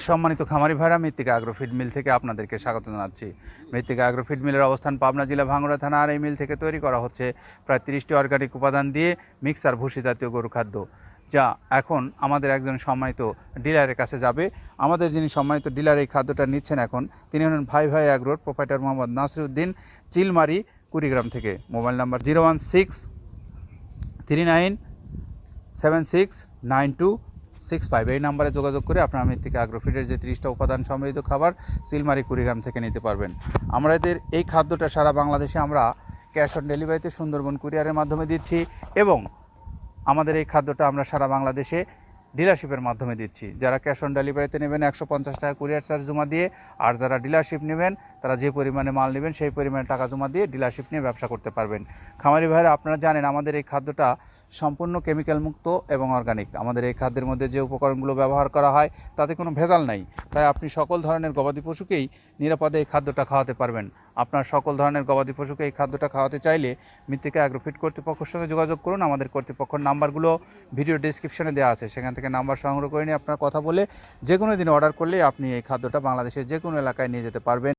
সম্মানিত খামারি ভাইরা, মৃত্তিকা অ্যাগ্রো ফিড মিল থেকে আপনাদেরকে স্বাগত জানাচ্ছি। মৃত্তিকা অ্যাগ্রো ফিড মিলের অবস্থান পাবনা জেলা ভাঙ্গুড়া থানা। আর এই মিল থেকে তৈরি করা হচ্ছে প্রায় 30টি অর্গানিক উপাদান দিয়ে মিক্সার ভুসি জাতীয় গরু খাদ্য, যা এখন আমাদের একজন সম্মানিত ডিলারের কাছে যাবে। আমাদের যিনি সম্মানিত ডিলার এই খাদ্যটা নিচ্ছেন এখন, তিনি হলেন ভাই ভাই অ্যাগ্রোর প্রোপাইটার মোহাম্মদ নাসিরউদ্দিন, চিলমারি, কুড়িগ্রাম থেকে। Mobile number 01639769265। এই নাম্বারে যোগাযোগ করে আপনারা মৃত্তিকা অ্যাগ্রো ফিডের যে 30টা উপাদান সমৃদ্ধ খাবার চিলমারি, কুড়িগ্রাম থেকে নিতে পারবেন। আমাদের এই খাদ্যটা সারা বাংলাদেশে আমরা ক্যাশ অন ডেলিভারিতে সুন্দরবন কুরিয়ারের মাধ্যমে দিচ্ছি, এবং আমাদের এই খাদ্যটা আমরা সারা বাংলাদেশে ডিলারশিপের মাধ্যমে দিচ্ছি। যারা ক্যাশ অন ডেলিভারিতে নেবেন 150 টাকা কুরিয়ার চার্জ জমা দিয়ে, আর যারা ডিলারশিপ নেবেন তারা যে পরিমাণে মাল নেবেন সেই পরিমাণে টাকা জমা দিয়ে ডিলারশিপ নিয়ে ব্যবসা করতে পারবেন। খামারি ভাইরা, আপনারা জানেন আমাদের এই খাদ্যটা সম্পূর্ণ কেমিক্যাল মুক্ত এবং অর্গানিক। আমাদের এই খাদ্যের মধ্যে যে উপকরণগুলো ব্যবহার করা হয় তাতে কোনো ভেজাল নাই, তাই আপনি সকল ধরনের গবাদি পশুকেই নিরাপদে এই খাদ্যটা খাওয়াতে পারবেন। আপনার সকল ধরনের গবাদি পশুকে এই খাদ্যটা খাওয়াতে চাইলে মৃত্তিকা অ্যাগ্রোফিড কর্তৃপক্ষের সঙ্গে যোগাযোগ করুন। আমাদের কর্তৃপক্ষের নাম্বারগুলো ভিডিও ডিসক্রিপশনে দেওয়া আছে, সেখান থেকে নাম্বার সংগ্রহ করে নিয়ে আপনার কথা বলে যে কোনো দিন অর্ডার করলে আপনি এই খাদ্যটা বাংলাদেশের যে কোনো এলাকায় নিয়ে যেতে পারবেন।